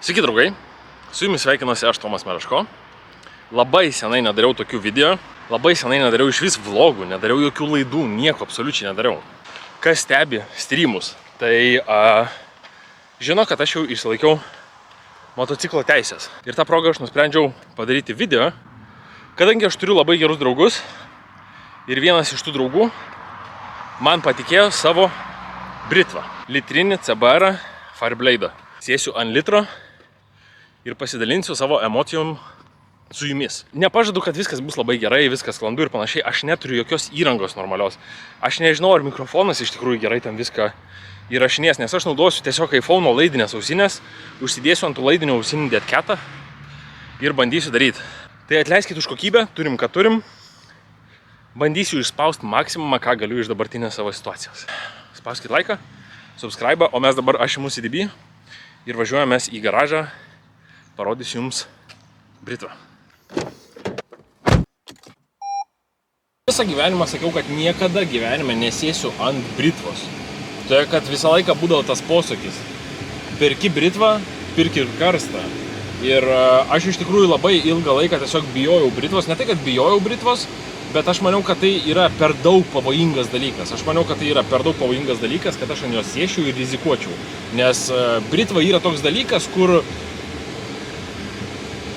Sveiki draugai, su jumis sveikinuosi aš Tomas Meraško. Labai senai nedariau tokių video, labai senai nedariau iš vis vlogų, nedariau jokių laidų, nieko absoliučiai nedariau. Kas stebi streamus, tai žino, kad aš jau išsilaikiau motociklo teisės. Ir tą progą aš nusprendžiau padaryti video, kadangi aš turiu labai gerus draugus ir vienas iš tų draugų man patikėjo savo britvą, litrinį CBR Fireblade'ą. Sėsiu ant litro ir pasidalinsiu savo emocijom su jumis. Nepažadu, kad viskas bus labai gerai, viskas sklandu ir panašiai. Aš neturiu jokios įrangos normalios. Aš nežinau, ar mikrofonas iš tikrųjų gerai tam viską įrašinės, nes aš naudosiu tiesiog iPhone'o laidinės ausinės, užsidėsiu ant tų laidinio ausinį deadcatą ir bandysiu daryti. Tai atleiskit už kokybę, turim ką turim. Bandysiu išspausti maksimumą, ką galiu iš dabartinės savo situacijos. Spauskit laiką, subscribe, o mes dabar aš imu CDB ir važiuojame į garažą. Parodysiu jums britvą. Visą gyvenimą sakiau, kad niekada gyvenime nesėsiu ant britvos. Tai kad visą laiką būdavo tas posakis. Perki britvą, pirki ir karstą. Ir aš iš tikrųjų labai ilgą laiką tiesiog bijojau britvos. Ne tai, kad bijojau britvos, bet aš maniau, kad tai yra per daug pavojingas dalykas. Aš maniau, kad tai yra per daug pavojingas dalykas, kad aš ant jos sėšiu ir rizikuočiau. Nes britva yra toks dalykas, kur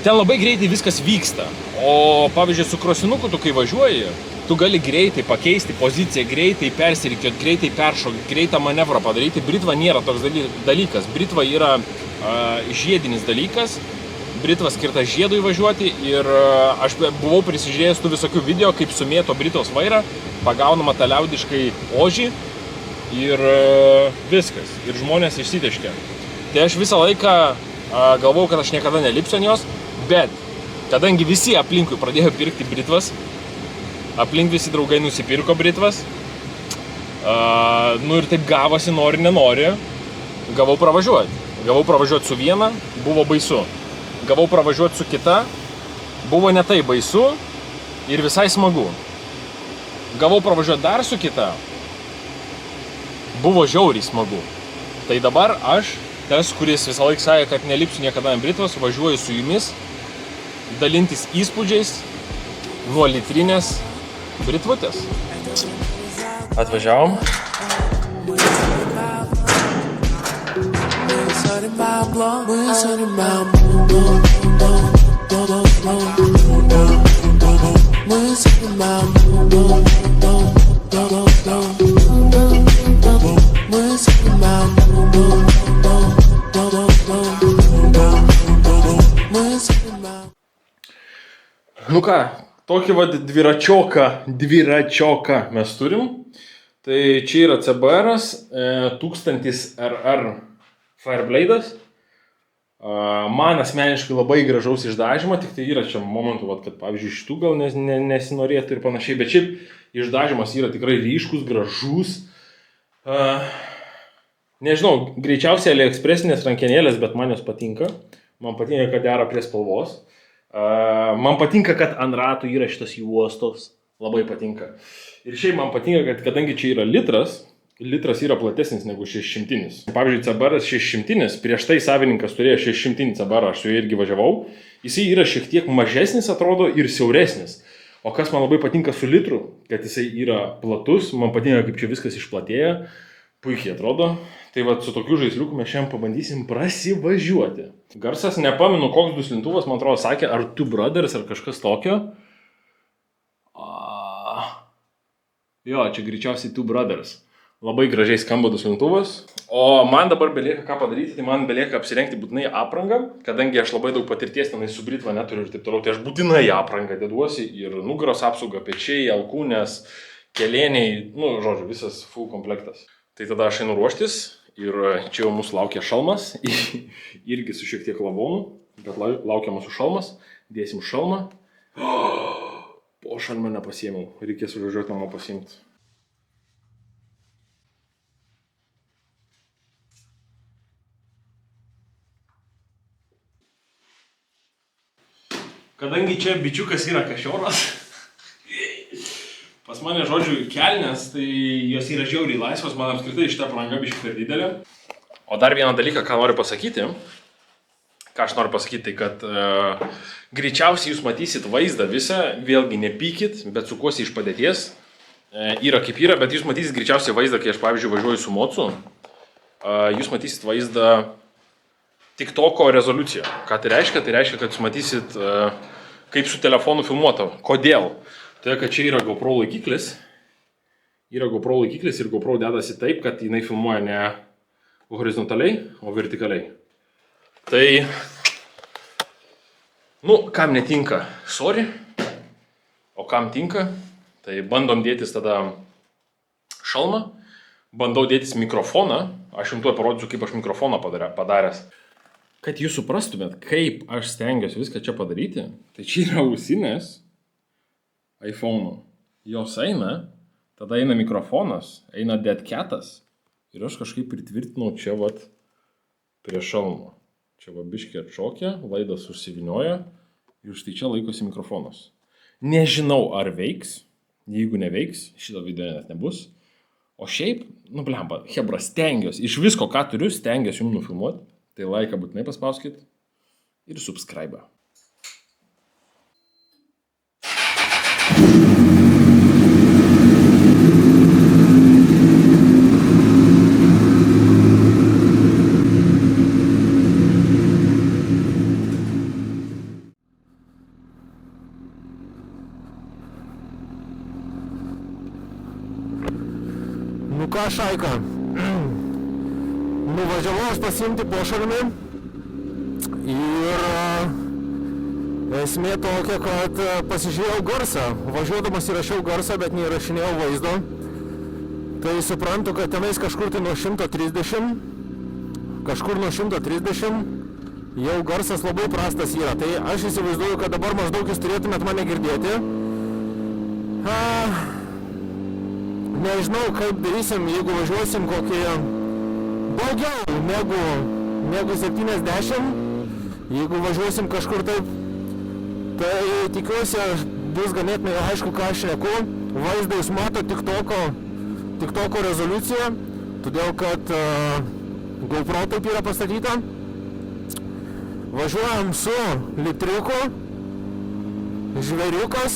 ten labai greitai viskas vyksta. O pavyzdžiui, su krosinuku tu kai važiuoji, tu gali greitai pakeisti poziciją, greitai persirikiuoti, greitai peršokti, greitą manevrą padaryti. Britva nėra toks dalykas. Britva yra žiedinis dalykas. Britva skirta žiedui važiuoti ir aš buvau prisižiūrėjęs tų visokių video, kaip sumėto britvos vairą, pagaunama tą liaudiškai ožį ir viskas. Ir žmonės išsiteškia. Tai aš visą laiką galvojau, kad aš niekada nelipsiu ant jos, bet kadangi visi aplinkui pradėjo pirkti britvas, aplink visi draugai nusipirko britvas, nu ir taip gavosi, nori, nenori, gavau pravažiuoti. Gavau pravažiuoti su viena, buvo baisu. Gavau pravažiuoti su kita, buvo ne tai baisu ir visai smagu. Gavau pravažiuoti dar su kita, buvo žiauriai smagu. Tai dabar aš, tas, kuris visą laiką sakė, kad nelipsiu niekada ant britvos, važiuoju su jumis, dalintis įspūdžiais nuo litrinės britvutės. Atvažiavom. Nu ką, tokį dviračioką mes turim. Tai čia yra CBR'as 1000RR Fireblade'as. Man asmeniškai labai gražaus išdažymo, tik tai yra čia momentų, kad pavyzdžiui šitų gal nesinorėtų ir panašiai, bet šiaip išdažymas yra tikrai ryškus, gražus. Nežinau, greičiausiai AliExpressinės rankenėlės, bet man jos patinka. Man patinka, kad dera prie spalvos. Man patinka, kad ant ratų yra šitas juostos. Labai patinka. Ir šiaip man patinka, kad kadangi čia yra litras yra platesnis negu 600. Pavyzdžiui, CBR 600, prieš tai savininkas turėjo 600 CBR, aš su juo irgi važiavau. Jisai yra šiek tiek mažesnis, atrodo, ir siauresnis. O kas man labai patinka su litru, kad jisai yra platus, man patinka, kaip čia viskas išplatėja, puikiai atrodo. Tai va, su tokiu žaisliuku mes šiandien pabandysim prasivažiuoti. Garsas, nepamenu, koks duslintuvas, man atrodo, sakė, ar Two Brothers, ar kažkas tokio. Jo, čia greičiausiai Two Brothers. Labai gražiai skamba duslintuvas. O man dabar belieka ką padaryti, tai man belieka apsirengti būtinai aprangą, kadangi aš labai daug patirties tenai su britva neturiu ir taip toliau, tai aš būtinai aprangą deduosi ir nugaros apsaugą, pečiai, alkūnės, kelėniai, nu, žodžiu, visas full komplektas. Tai tada aš einu ruoštis ir čia jau mūsų laukia šalmas, irgi su šiek tiek lavonų, bet laukia mūsų šalmas, dėsim šalmą. Po šalmą nepasiėmiau, reikės užvažiuoti namo pasiimti. Kadangi čia bičiukas yra kašioras, pas mane, žodžiu, kelnės, tai jos yra žiauriai laisvos, man apskritai šita apranga biškai per didelė. O dar vieną dalyką, ką noriu pasakyti, ką aš noriu pasakyti, tai kad greičiausiai jūs matysit vaizdą visą, vėlgi nepykit, bet sukuosi iš padėties. Yra kaip yra, bet jūs matysit greičiausiai vaizdą, kai aš, pavyzdžiui, važiuoju su mocu. Jūs matysit vaizdą TikToko rezoliuciją. Ką tai reiškia? Tai reiškia, kad jūs matysit, kaip su telefonu filmuota. Kodėl? Tai, kad čia yra GoPro laikiklis. Yra GoPro laikiklis ir GoPro dedasi taip, kad jinai filmuoja ne horizontaliai, o vertikaliai. Tai, kam netinka, sorry, o kam tinka, tai bandom dėtis tada šalmą, bandau dėtis mikrofoną, aš jums tuoj parodysiu, kaip aš mikrofoną padaręs. Kad jūs suprastumėt, kaip aš stengiuosi viską čia padaryti, tai čia yra ausinės iPhone'ų. Jos eina, tada eina mikrofonas, eina deadcatas ir aš kažkaip pritvirtinau čia vat prie šalmo. Čia va biškį atšokia, laidas užsivinioja ir štai čia laikosi mikrofonas. Nežinau, ar veiks, jeigu neveiks, šito video net nebus. O šiaip, blemba, hebra, stengiuosi, iš visko, ką turiu, stengiuosi jums nufilmuoti. Tai laiką būtinai paspauskit ir subscribe. Nu ką, Šaika, nuvažiavau aš pasiimti pošalmį ir esmė tokia, kad pasižiūrėjau garsą. Važiuodamas įrašiau garsą, bet neįrašinėjau vaizdo. Tai suprantu, kad tenais kažkur tai nuo 130, jau garsas labai prastas yra. Tai aš įsivaizduoju, kad dabar maždaug jūs turėtumėt mane girdėti. Nežinau, kaip darysim, jeigu važiuosim kokį daugiau negu 70, jeigu važiuosim kažkur taip, tai tikiuosi bus ganėtinai aišku, ką aš šneku. Vaizdą jūs mato TikToko rezoliuciją, todėl kad GoPro taip yra pastatyta. Važiuojam su litriuku, žvėriukas,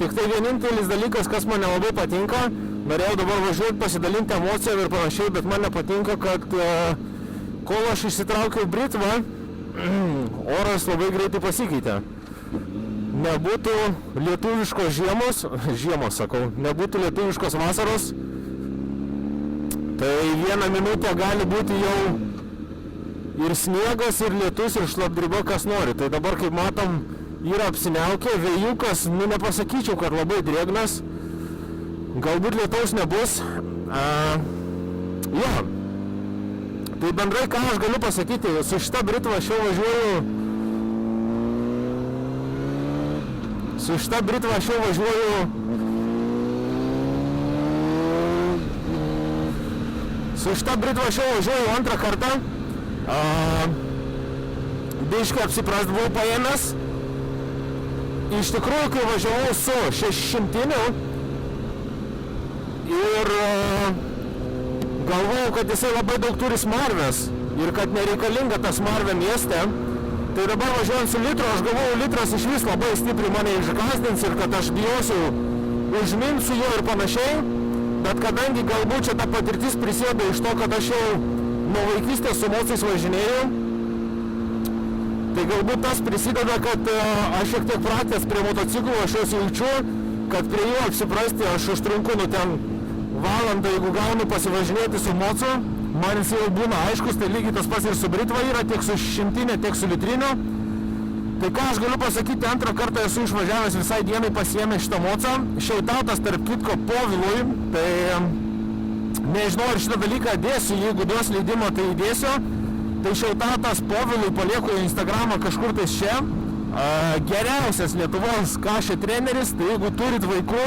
tik tai vienintelis dalykas, kas man nelabai patinka. Norėjau dabar važiuoti, pasidalinti emocijom ir panašiai, bet man nepatinka, kad kol aš išsitraukiau britvą, oras labai greitai pasikeitė. Nebūtų lietuviškos nebūtų lietuviškos vasaros, tai 1 minutę gali būti jau ir sniegas, ir lietus, ir šlapdriba, kas nori. Tai dabar, kaip matom, yra apsiniaukę, vėjukas, nepasakyčiau, kad labai drėgnas. Galbūt lietaus nebus. Tai bendrai, ką aš galiu pasakyti, su šita britva aš jau važiuoju. Su šita britva aš jau važiuoju antrą kartą. Biškį apsiprast buvau paėmęs. Iš tikrųjų, kai važiavau su 600 ir galvojau, kad jisai labai daug turi smarvės ir kad nereikalinga ta smarvė mieste, tai dabar važiuojant su litru, aš galvojau, litras iš vis labai stipriai mane išgąsdins ir kad aš bijosiu užminti su juo ir panašiai, bet kadangi galbūt čia ta patirtis prisėda iš to, kad aš jau nuo vaikystės su mocais važinėjau, tai galbūt tas prisideda, kad aš šiek tiek pratęs prie motociklų, aš juos jaučiu, kad prie jų apsiprasti aš užtrunku ten valandą, jeigu gaunu pasivažinėti su mocu, man jis jau būna aiškus, tai lygiai tas pats ir su britva yra, tiek su šimtinė, tiek su litriniu. Tai ką aš galiu pasakyti, antrą kartą esu išvažiavęs visai dienai pasiėmęs šitą mocą, šiautautas tarp kitko Povilui, tai nežinau, ar šitą dalyką dėsiu, jeigu duos leidimą, tai įdėsiu. Tai šiautautas Povilui palieku į Instagramą kažkur tais čia. Geriausias Lietuvos kašė treneris, tai jeigu turit vaikų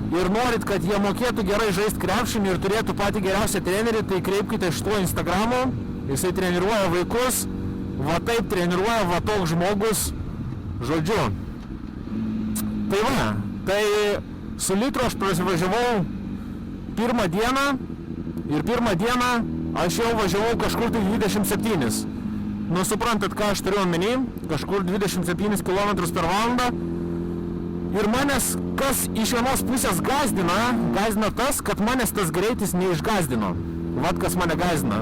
ir norit, kad jie mokėtų gerai žaisti krepšinį ir turėtų patį geriausią trenerį, tai kreipkite šituo Instagramu, jisai treniruoja vaikus, va taip treniruoja, va toks žmogus, žodžiu. Tai va, tai su litru aš prasivažiavau pirmą dieną ir pirmą dieną aš jau važiavau kažkur tai 27. Nu, suprantat, ką aš turiu omeny, kažkur 27 km per valandą. Ir manęs, kas iš vienos pusės gazdina tas, kad manęs tas greitis neišgazdino. Vat kas mane gazdina.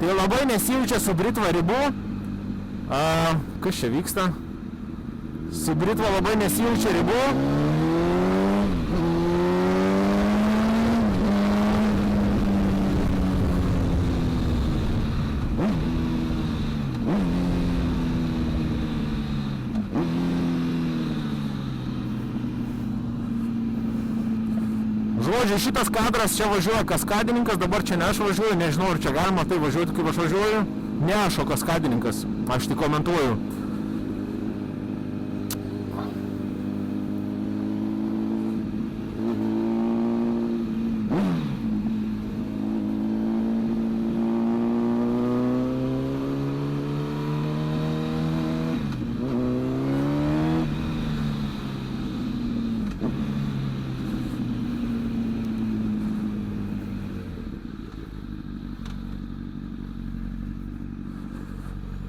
Tai labai nesijaučia su Britva ribų. Kas čia vyksta? Su Britva labai nesijaučia ribų. Žodžiu, šitas kadras čia važiuoja kaskadininkas, dabar čia ne aš važiuoju, nežinau, ar čia galima tai važiuoti, kaip aš važiuoju. Ne aš, o kaskadininkas, aš tik komentuoju.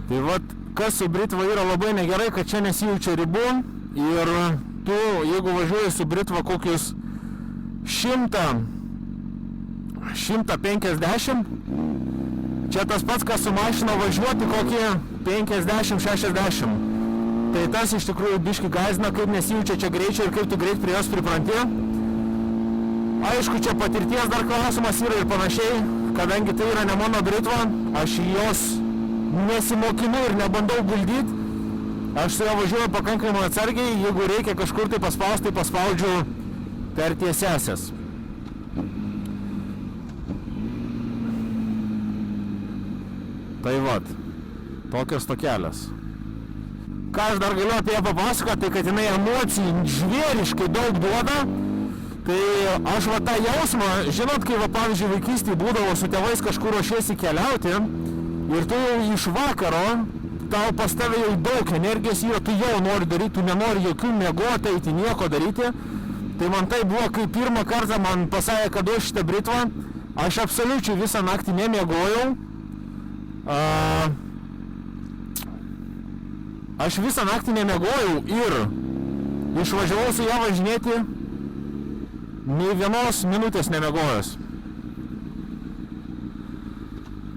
Tai vat, kas su Britva yra labai negerai, kad čia nesijaučia ribų ir tu, jeigu važiuoji su Britva kokius 100-150, čia tas pats, kas su mašina važiuoti kokį 50-60. Tai tas iš tikrųjų biški gąsdina, kaip nesijaučia čia greičiai ir kaip tu greit prie jos pripranti. Aišku, čia patirties dar klausimas yra ir panašiai, kadangi tai yra ne mano Britva, aš jos nesimokinu ir nebandau guldyti. Aš su juo važiuoju pakankamai atsargiai, jeigu reikia kažkur tai paspausti, tai paspaudžiu per tiesiasias. Tai vat, tokios tokelės. Ką aš dar galiu apie ją papasakoti, tai kad jinai emocijų žvėriškai daug duoda. Tai aš va tą jausmą, žinot, kai va pavyzdžiui vaikystėje būdavo su tėvais kažkur ruošiesi keliauti, ir tu jau iš vakaro, tau pas tave jau daug energijos yra, tu jau nori daryti, tu nenori jokių miegoti, eiti nieko daryti. Tai man tai buvo, kai pirmą kartą man pasakė, kad duos šitą Britvą, aš absoliučiai visą naktį nemiegojau. Aš visą naktį nemiegojau ir išvažiavau su ją važinėti, nei vienos minutės nemiegojęs.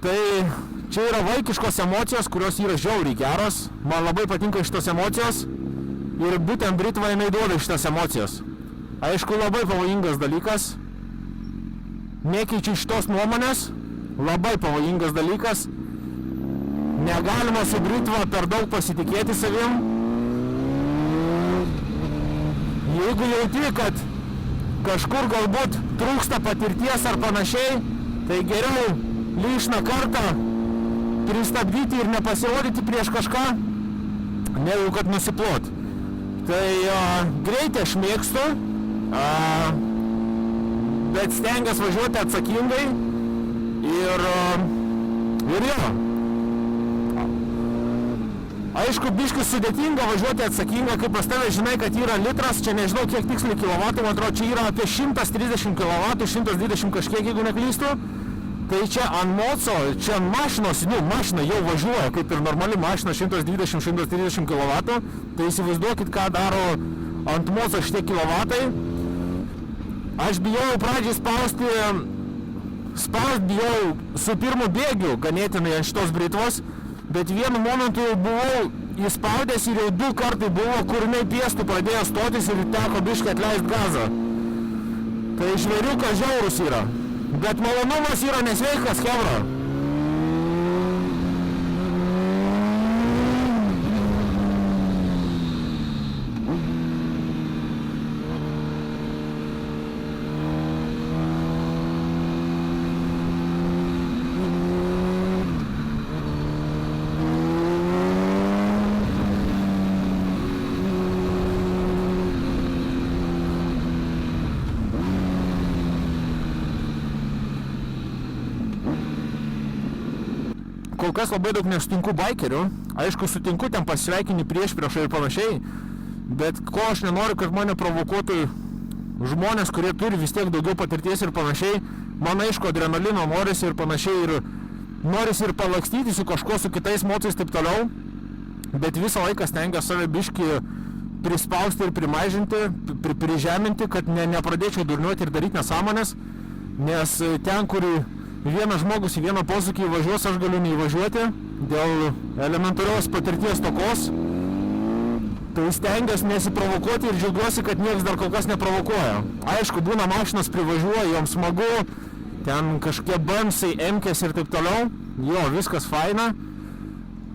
Tai čia yra vaikiškos emocijos, kurios yra žiauriai geros. Man labai patinka šitos emocijos ir būtent Britva jinai duoda šitas emocijos. Aišku, labai pavojingas dalykas. Nekeičiu šitos nuomonės. Labai pavojingas dalykas. Negalima su Britva per daug pasitikėti savim. Jeigu jauti, kad kažkur galbūt trūksta patirties ar panašiai, tai geriau lyšną kartą pristabdyti ir nepasirodyti prieš kažką, negu kad nusiplot. Tai greitį aš mėgstu, bet stengiuosi važiuoti atsakingai ir jo. Aišku, biškis sudėtinga važiuoti atsakingai, kaip pas tave žinai, kad yra litras, čia nežinau kiek tiksliai kilovatų, man atrodo, čia yra apie 130 kW, 120 kažkiek, jeigu neklystu. Tai čia ant moco, čia ant mašinos, mašina jau važiuoja, kaip ir normali mašina 120-130 kW. Tai įsivaizduokit, ką daro ant moco šitie kilovatai. Aš bijau pradžiai spaust bijau su pirmu bėgiu ganėtinai ant šitos Britvos, bet vienu momentu jau buvau įspaudęs ir jau 2 kartai buvo, kur jinai piestų pradėjo stotis ir teko biškai atleist gazą. Tai žvėriukas žiaurus yra. Bet malonumas yra nesveikas, chebra. Kol kas labai daug nesutinku baikerių. Aišku, sutinku ten pasveikinį priešpriešą ir panašiai, bet ko aš nenoriu, kad mane provokuotų žmonės, kurie turi vis tiek daugiau patirties ir panašiai. Man aišku, adrenalino norisi ir panašiai ir norisi ir palakstyti su kažkuo, su kitais mocais taip toliau, bet visą laiką stengiu save biškį prispausti ir primažinti, prižeminti, kad nepradėčiau durniuoti ir daryti nesąmonės, nes ten, kur vienas žmogus į vieną posūkį įvažiuos, aš galiu neįvažiuoti dėl elementarios patirties tokos. Tai stengiuosi nesiprovokuoti ir džiaugiuosi, kad niekas dar kol kas neprovokuoja. Aišku, būna mašinas privažiuoja, joms smagu, ten kažkokie bamsai, emkės ir taip toliau. Jo, viskas faina.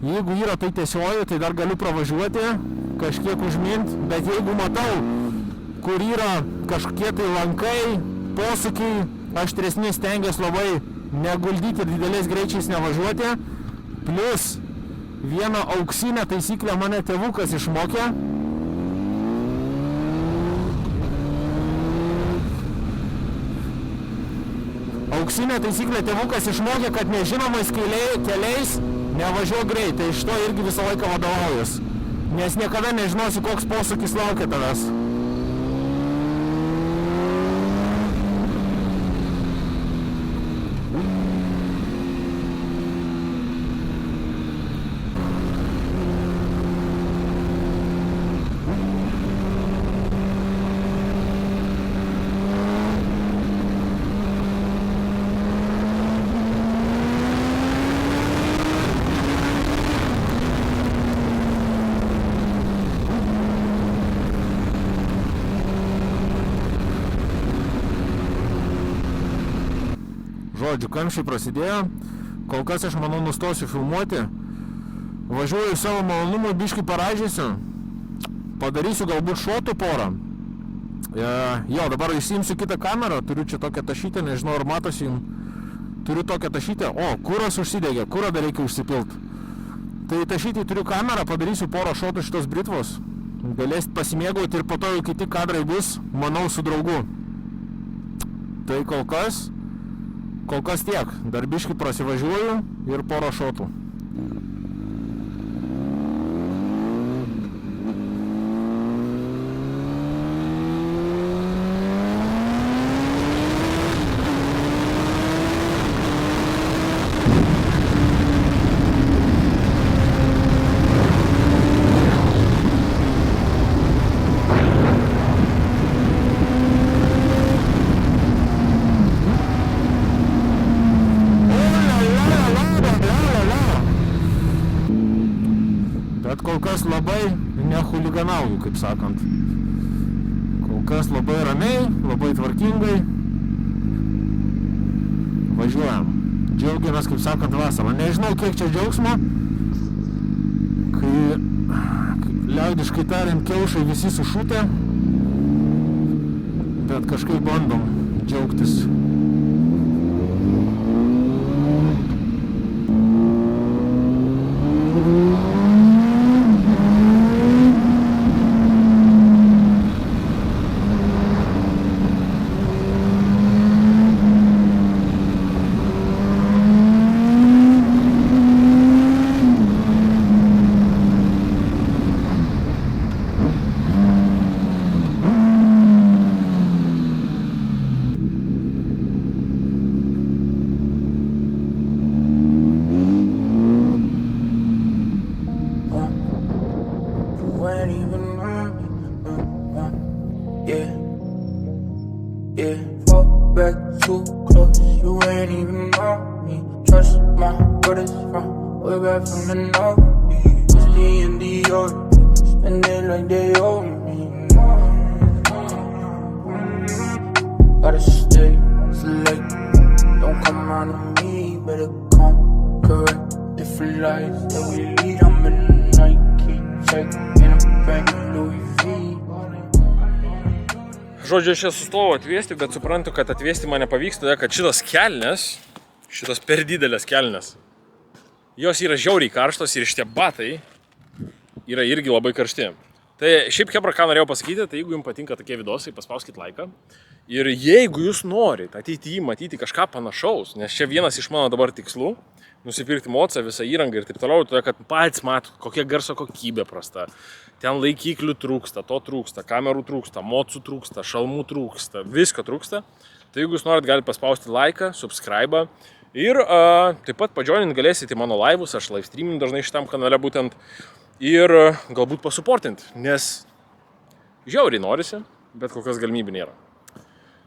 Jeigu yra tai tiesioji, tai dar galiu pravažiuoti, kažkiek užmint, bet jeigu matau, kur yra kažkokie tai lankai, posūkiai, aštresni, stengiuosi labai neguldyti ir didelės greičiais nevažiuoti. Plius vieną auksinę taisyklę mane tėvukas išmokė. Auksinę taisyklę tėvukas išmokė, kad nežinomais keliais nevažiuok greitai. Iš to irgi visą laiką vadovaujuos. Nes niekada nežinosi, koks posūkis laukia tavęs. Žodžiu, kamščiai prasidėjo, kol kas aš manau nustosiu filmuoti, važiuoju savo malonumui, biškį paražysiu, padarysiu galbūt šotų porą. Jo, dabar įsiimsiu kitą kamerą, turiu čia tokią tašytę, nežinau ar matosi jums, turiu tokią tašytę, kuras užsidegė, kurą dar reikia užsipilti. Tai tašytį turiu kamerą, padarysiu porą šotų šitos britvos, galėsit pasimėgauti ir po to jau kiti kadrai bus, manau, su draugu. Tai kol kas tiek, dar biškį prasivažiuoju ir porą šotų. Bet kol kas labai nechuliganauju, kaip sakant. Kol kas labai ramiai, labai tvarkingai. Važiuojam. Džiaugiamės, kaip sakant, vasarą. Nežinau, kiek čia džiaugsmo, kai liaudiškai tariant kiaušai visi sušutę, bet kažkaip bandom džiaugtis. Gotta stay select. Don't come around to me, better come correct. Different lives that we lead. I'm in a Nike check in a bag of Louis V. Žodžiu, aš čia sustojau atvėsti, bet suprantu, kad atvėsti man nepavyks, todėl kad šitos per didelės kelnes, jos yra žiauriai karštos ir šitie batai yra irgi labai karšti. Tai šiaip hebra, ką norėjau pasakyti, tai jeigu jums patinka tokie vidosai, paspauskit laiką. Ir jeigu jūs norit ateityje matyti kažką panašaus, nes čia vienas iš mano dabar tikslų, nusipirkti mocą, visą įrangą ir taip toliau, todėl kad patys matot, kokia garso kokybė prasta. Ten laikiklių trūksta, to trūksta, kamerų trūksta, mocų trūksta, šalmų trūksta, visko trūksta. Tai jeigu jūs norit, galite paspausti laiką, subscribe, Ir taip pat padžionint galėsite mano laivus, aš live streaming dažnai šitam kanale būtent. Ir galbūt pasuportint, nes žiauriai norisi, bet kokios galimybių nėra.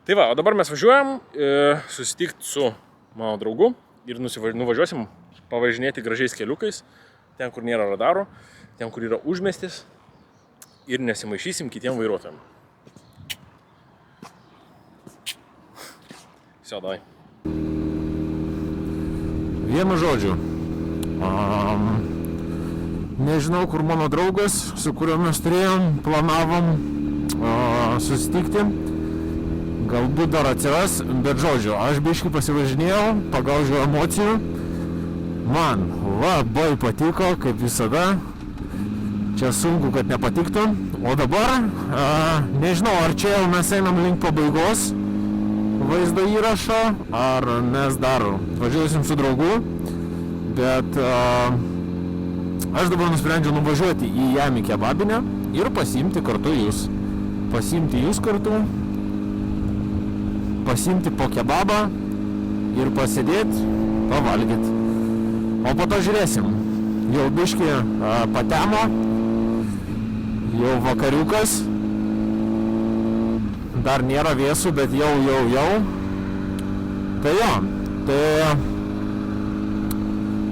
Tai va, o dabar mes važiuojam susitikti su mano draugu ir nuvažiuosim pavažinėti gražiais keliukais, ten, kur nėra radaro, ten, kur yra užmiestis ir nesimaišysim kitiem vairuotojam. Sėdai. Vienu žodžiu. Nežinau, kur mano draugas, su kuriuo mes planavom susitikti. Galbūt dar atsiras, bet žodžiu, aš biškį pasivažinėjau, pagaužiau emocijų. Man labai patiko, kaip visada. Čia sunku, kad nepatiktų. O dabar, nežinau, ar čia jau mes einam link pabaigos vaizdo įrašo, ar mes dar važiuosim su draugu. Bet aš dabar nusprendžiau nuvažiuoti į Yami kebabinę ir pasiimti kartu jūs. Pasiimti jūs kartu, pasiimti po kebabą ir pasėdėti, pavalgyti. O po to žiūrėsim. Jau biškį patemo, jau vakariukas. Dar nėra vėsų, bet jau. Tai jo, tai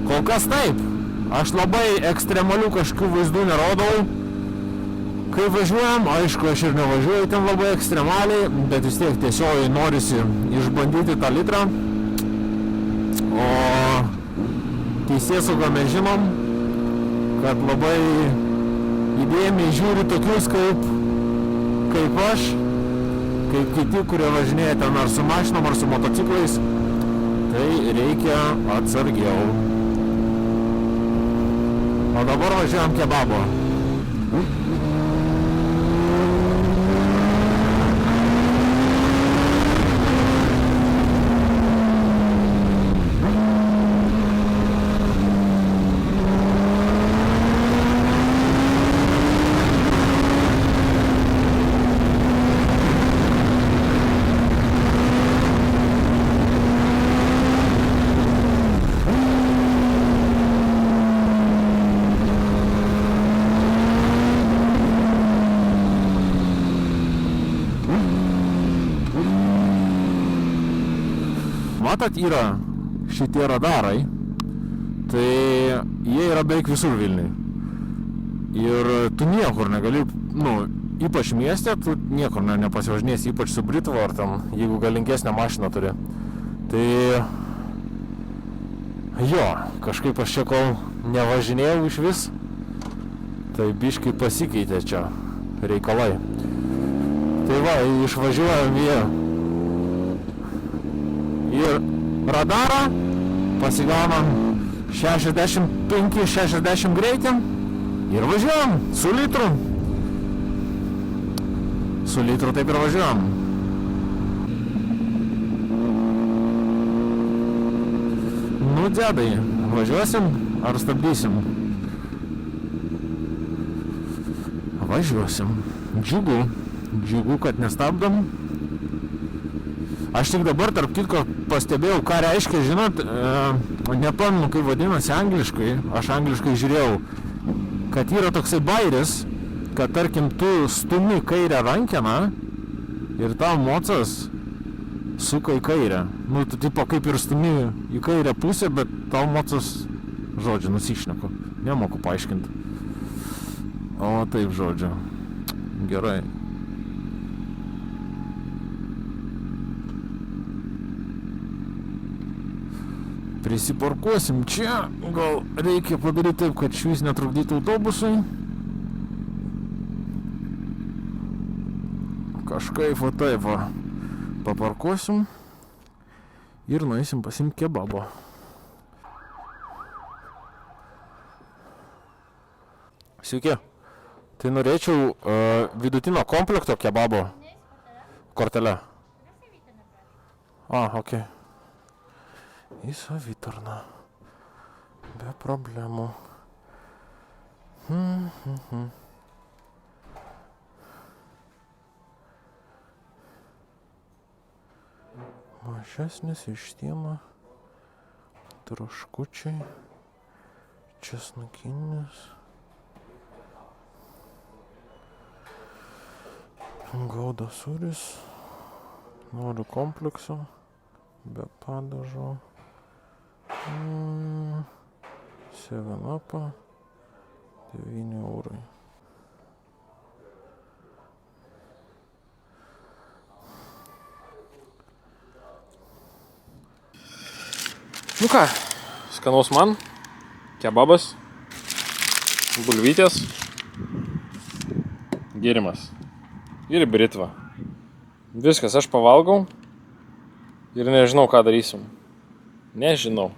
kol kas taip. Aš labai ekstremalių kažkokių vaizdų nerodau. Kai važiuojam, aišku, aš ir nevažiuoju ten labai ekstremaliai, bet vis tiek tiesiogiai norisi išbandyti tą litrą. O teisėsaugą mes žinom, kad labai įdėmiai žiūri tokius kaip aš, kaip kiti, kurie važinėja ten ar su mašinom, ar su motociklais. Tai reikia atsargiau. O dabar važiuojam kebabo. Matot, yra šitie radarai, tai jie yra beveik visur Vilniui. Ir tu niekur negali, ypač mieste, tu niekur nepasivažinėsi, ypač su Britva ar ten, jeigu galinkesnę mašiną turi. Tai jo, kažkaip aš čia kol nevažinėjau iš vis, tai biškai pasikeitė čia reikalai. Tai va, išvažiuojam ir radarą, pasigaunam 65-60 greitį ir važiuojam su litru. Su litru taip ir važiuojam. Nu, dėdai, važiuosim ar stabdysim? Važiuosim. Džiugu, kad nestabdom. Aš tik dabar, tarp kitko, pastebėjau, ką reiškia, žinot, nepamenu, kaip vadinasi angliškai, aš angliškai žiūrėjau, kad yra toksai bairis, kad, tarkim, tu stumi kairę rankeną ir tau mocas suka į kairę. Nu, tu tipo kaip ir stumi į kairę pusę, bet tau mocas, žodžiu, nusišneku. Nemoku paaiškinti. O taip, žodžiu. Gerai. Prisiparkuosim čia, gal reikia padaryti taip, kad švis netrukdytų autobusui. Kažkaip va taip va paparkuosim ir nueisim pasiimti kebabo. Sveiki, tai norėčiau vidutinio komplekto kebabo kortelę. Okei. Į savitarną. Be problemų. Mažesnis išstiema Troškučiai. Česnakinis. Gauda sūris. Noriu komplekso. Be padažo. 7-upą. 9 eurai. Nu ką, skanaus man, kebabas, bulvytės, gėrimas ir britva. Viskas, aš pavalgau ir nežinau, ką darysim. Nežinau.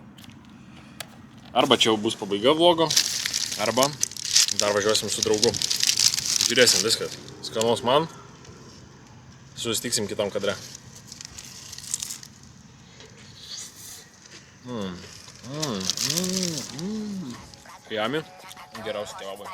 Arba čia jau bus pabaiga vlogo, arba dar važiuosim su draugu. Žiūrėsim viską. Skanaus man. Susitiksim kitam kadre. Jami. Geriausi kebabai.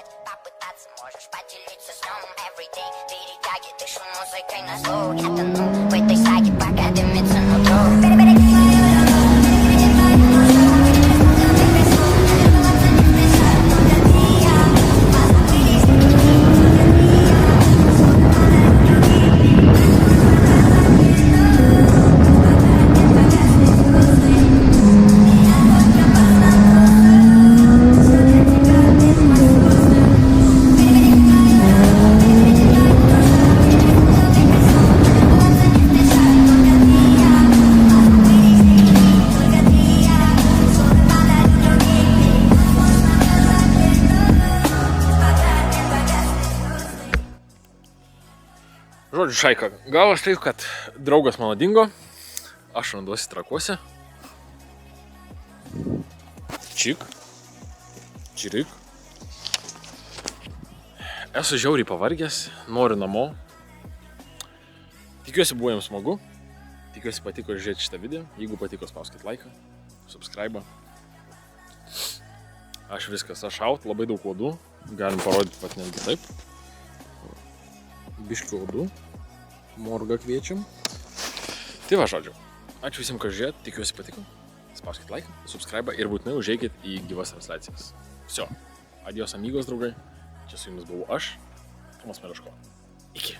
Žodžiu, šaika, gavos taip, kad draugas mano dingo, aš randuosi Trakuose. Čik. Čirik. Esu žiauriai pavargęs, noriu namo. Tikiuosi buvo jums smagu, tikiuosi patiko žiūrėti šitą video. Jeigu patiko, spauskit laiką, subscribe. Aš viskas, aš out, labai daug uodų, galim parodyti pat netgi taip. Biškių uodų. Morgą kviečiam. Tai va, žodžiu. Ačiū visiems, kas žiūrėt, tikiuosi patiko. Spauskit laiką, subscribe ir būtinai užeikit į gyvas transliacijas. Всё. Adios amigos, draugai. Čia su jumis buvau aš, Tomas Mereško. Iki.